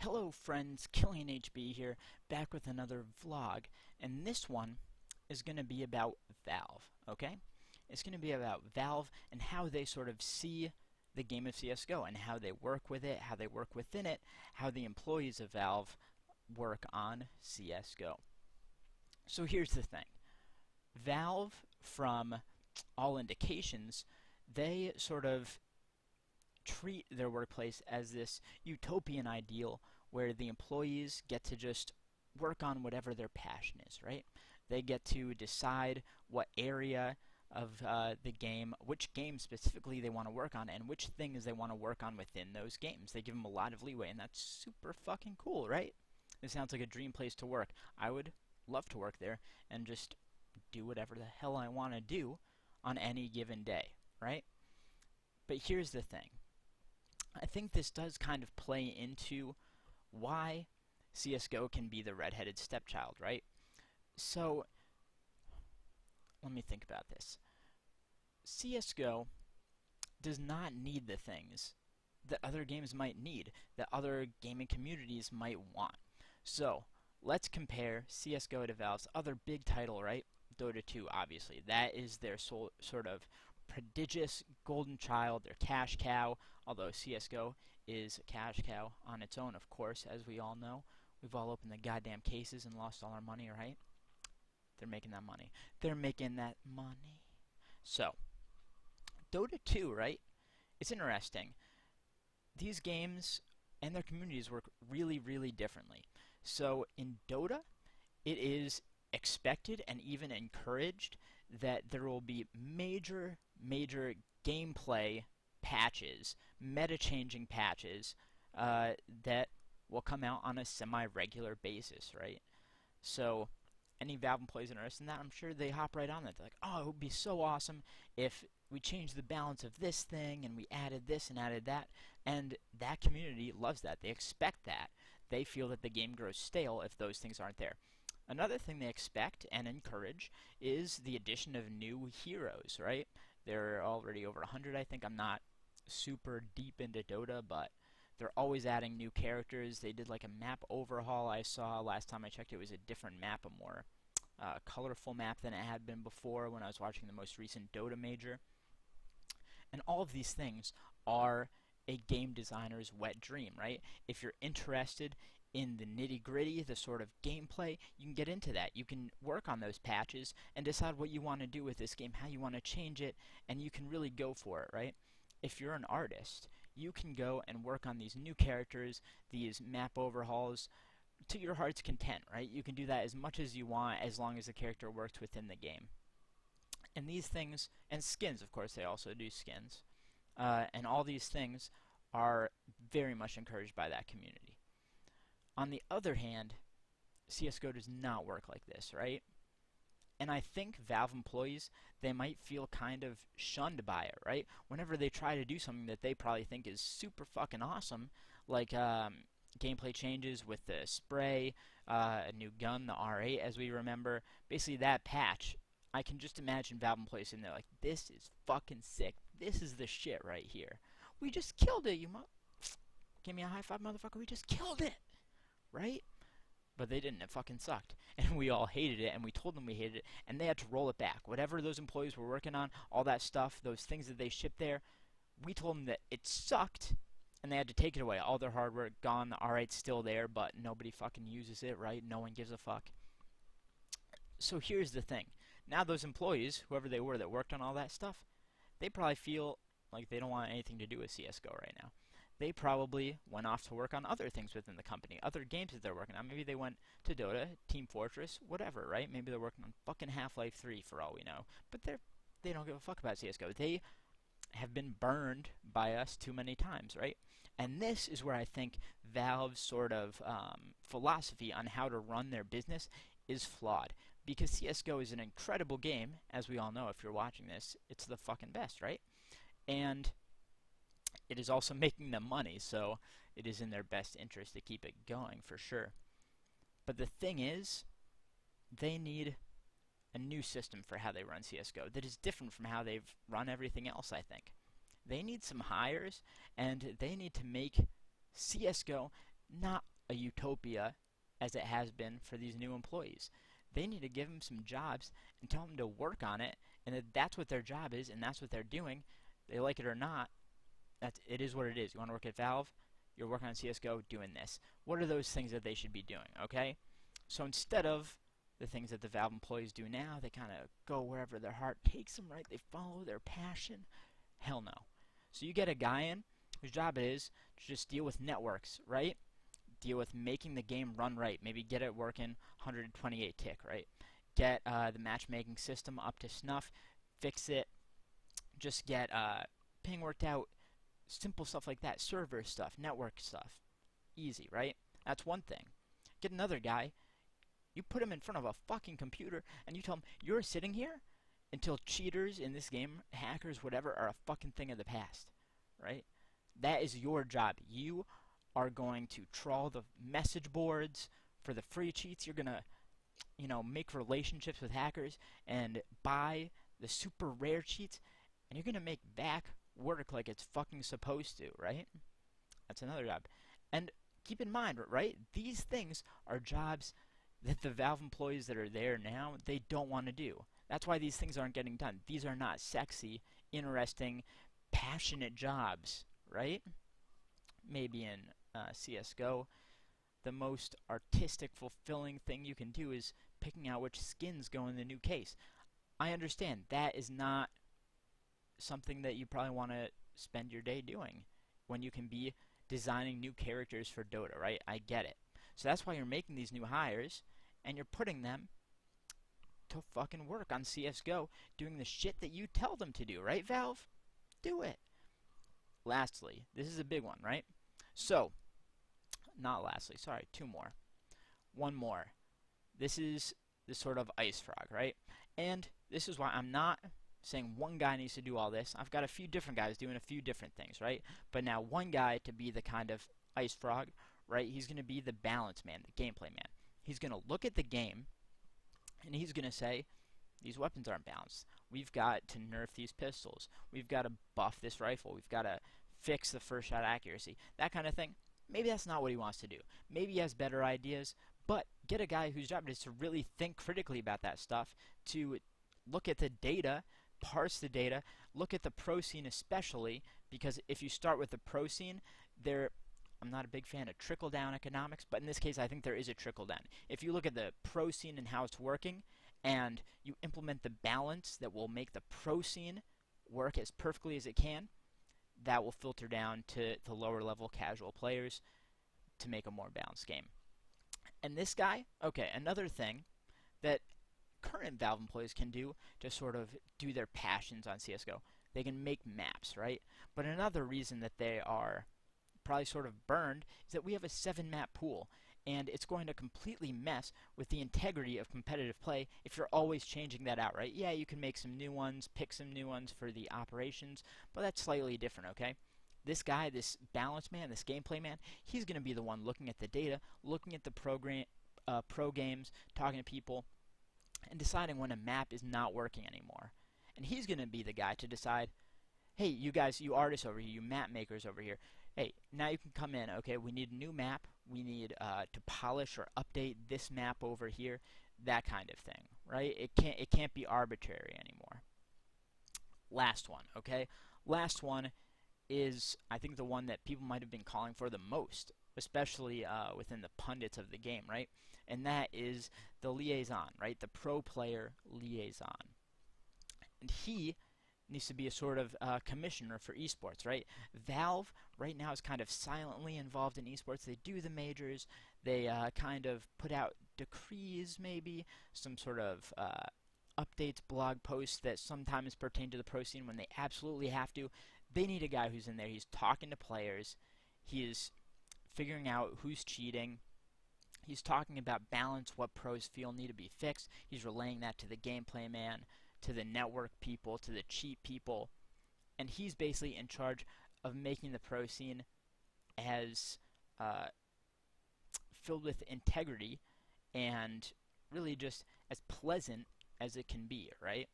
Hello friends, KilianHB here, back with another vlog, and this one is going to be about Valve, okay? It's going to be about Valve and how they sort of see the game of CSGO and how they work with it, how they work within it, how the employees of Valve work on CSGO. So here's the thing. Valve, from all indications, they sort of treat their workplace as this utopian ideal where the employees get to just work on whatever their passion is, right? They get to decide what area of the game, which game specifically they want to work on, and which things they want to work on within those games. They give them a lot of leeway, and that's super fucking cool, right? It sounds like a dream place to work. I would love to work there and just do whatever the hell I want to do on any given day, right? But here's the thing. I think this does kind of play into why CSGO can be the redheaded stepchild, right? So, let me think about this. CSGO does not need the things that other games might need, that other gaming communities might want. So, let's compare CSGO to Valve's other big title, right? Dota 2, obviously. That is their sort of prodigious golden child, their cash cow, although CSGO is a cash cow on its own, of course, as we all know. We've all opened the goddamn cases and lost all our money, right? They're making that money. They're making that money. So, Dota 2, right? It's interesting. These games and their communities work really, really differently. So, in Dota, it is expected and even encouraged that there will be major gameplay patches, meta-changing patches that will come out on a semi-regular basis, right? So any Valve employees interested in that, I'm sure they hop right on that. They're like, oh, it would be so awesome if we changed the balance of this thing and we added this and added that. And that community loves that. They expect that. They feel that the game grows stale if those things aren't there. Another thing they expect and encourage is the addition of new heroes, right? There are already over 100, I think. I'm not super deep into Dota, but they're always adding new characters. They did like a map overhaul I saw last time I checked. It was a different map, a more colorful map than it had been before when I was watching the most recent Dota major. And all of these things are a game designer's wet dream, right? If you're interested in the nitty-gritty, the sort of gameplay, you can get into that. You can work on those patches and decide what you want to do with this game, how you want to change it, and you can really go for it, right? If you're an artist, you can go and work on these new characters, these map overhauls, to your heart's content, right? You can do that as much as you want as long as the character works within the game. And these things, and skins, of course, they also do skins. And all these things are very much encouraged by that community. On the other hand, CSGO does not work like this, right? And I think Valve employees, they might feel kind of shunned by it, right? Whenever they try to do something that they probably think is super fucking awesome, like gameplay changes with the spray, a new gun, the R8 as we remember, basically that patch, I can just imagine Valve employees sitting there like, this is fucking sick. This is the shit right here. We just killed it, you give me a high five, motherfucker. We just killed it, right? But they didn't. It fucking sucked. And we all hated it, and we told them we hated it, and they had to roll it back. Whatever those employees were working on, all that stuff, those things that they shipped there, we told them that it sucked, and they had to take it away. All their hard work gone. The R8's still there, but nobody fucking uses it, right? No one gives a fuck. So here's the thing. Now those employees, whoever they were that worked on all that stuff, they probably feel like they don't want anything to do with CSGO right now. They probably went off to work on other things within the company, other games that they're working on. Maybe they went to Dota, Team Fortress, whatever, right? Maybe they're working on fucking Half-Life 3 for all we know. But they don't give a fuck about CSGO. They have been burned by us too many times, right? And this is where I think Valve's sort of philosophy on how to run their business is flawed. Because CSGO is an incredible game, as we all know if you're watching this. It's the fucking best, right? And it is also making them money, so it is in their best interest to keep it going for sure. But the thing is, they need a new system for how they run CSGO that is different from how they've run everything else, I think. They need some hires, and they need to make CSGO not a utopia as it has been for these new employees. They need to give them some jobs and tell them to work on it, and that that's what their job is, and that's what they're doing. They like it or not, it is what it is. You want to work at Valve? You're working on CSGO doing this. What are those things that they should be doing, okay? So instead of the things that the Valve employees do now, they kind of go wherever their heart takes them, right? They follow their passion. Hell no. So you get a guy in whose job it is to just deal with networks, right? Deal with making the game run right. Maybe get it working 128 tick, right? Get the matchmaking system up to snuff. Fix it. Just get ping worked out. Simple stuff like that. Server stuff. Network stuff. Easy, right? That's one thing. Get another guy. You put him in front of a fucking computer and you tell him, you're sitting here until cheaters in this game, hackers, whatever, are a fucking thing of the past, right? That is your job. You are going to trawl the message boards for the free cheats. You're going to, make relationships with hackers and buy the super rare cheats, and you're going to make back work like it's fucking supposed to, right? That's another job. And keep in mind, right, these things are jobs that the Valve employees that are there now, they don't want to do. That's why these things aren't getting done. These are not sexy, interesting, passionate jobs, right? Maybe in CSGO, the most artistic, fulfilling thing you can do is picking out which skins go in the new case. I understand that is not something that you probably want to spend your day doing when you can be designing new characters for Dota, right? I get it. So that's why you're making these new hires, and you're putting them to fucking work on CSGO, doing the shit that you tell them to do, right, Valve? Do it. Lastly, this is a big one, right? So, not lastly, sorry, two more. One more. This is the sort of ice frog, right? And this is why I'm not saying one guy needs to do all this. I've got a few different guys doing a few different things, right? But now one guy to be the kind of ice frog, right? He's going to be the balance man, the gameplay man. He's going to look at the game, and he's going to say, these weapons aren't balanced. We've got to nerf these pistols. We've got to buff this rifle. We've got to fix the first shot accuracy. That kind of thing. Maybe that's not what he wants to do. Maybe he has better ideas, but get a guy whose job it is to really think critically about that stuff, to look at the data, parse the data, look at the pro scene especially, because if you start with the pro scene, I'm not a big fan of trickle-down economics, but in this case I think there is a trickle-down. If you look at the pro scene and how it's working, and you implement the balance that will make the pro scene work as perfectly as it can, that will filter down to the lower level casual players to make a more balanced game. And this guy, okay, another thing that current Valve employees can do to sort of do their passions on CSGO, they can make maps, right? But another reason that they are probably sort of burned is that we have a 7-map pool, and it's going to completely mess with the integrity of competitive play if you're always changing that out, right? Yeah, you can make some new ones, pick some new ones for the operations, but that's slightly different, okay? This guy, this balance man, this gameplay man, he's going to be the one looking at the data, looking at the pro games, talking to people, and deciding when a map is not working anymore. And he's going to be the guy to decide, hey, you guys, you artists over here, you map makers over here, hey, now you can come in, okay, we need a new map, we need to polish or update this map over here, that kind of thing, right? It can't be arbitrary anymore. Last one, okay? Last one is, I think, the one that people might have been calling for the most, especially within the pundits of the game, right? And that is the liaison, right? The pro player liaison. And he needs to be a sort of commissioner for esports, right? Valve right now is kind of silently involved in esports. They do the majors. They kind of put out decrees, maybe, some sort of updates, blog posts that sometimes pertain to the pro scene when they absolutely have to. They need a guy who's in there. He's talking to players. He is figuring out who's cheating. He's talking about balance, what pros feel need to be fixed. He's relaying that to the gameplay man, to the network people, to the cheat people, and he's basically in charge of making the pro scene as filled with integrity and really just as pleasant as it can be, right?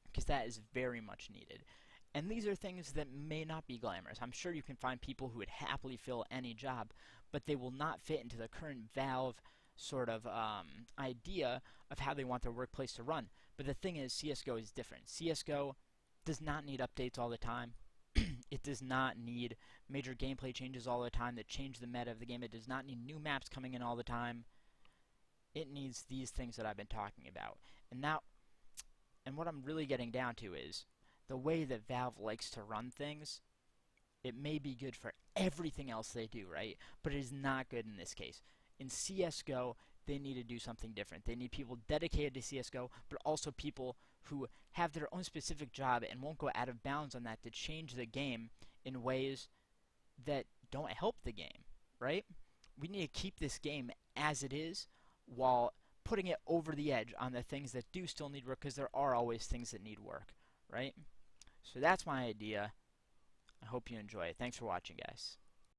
Because that is very much needed. And these are things that may not be glamorous. I'm sure you can find people who would happily fill any job, but they will not fit into the current Valve sort of idea of how they want their workplace to run. But the thing is, CSGO is different. CSGO does not need updates all the time. It does not need major gameplay changes all the time that change the meta of the game. It does not need new maps coming in all the time. It needs these things that I've been talking about. And what I'm really getting down to is the way that Valve likes to run things. It may be good for everything else they do, right? But it is not good in this case. In CSGO, they need to do something different. They need people dedicated to CSGO, but also people who have their own specific job and won't go out of bounds on that to change the game in ways that don't help the game, right? We need to keep this game as it is while putting it over the edge on the things that do still need work, because there are always things that need work, right? So that's my idea. I hope you enjoy it. Thanks for watching, guys.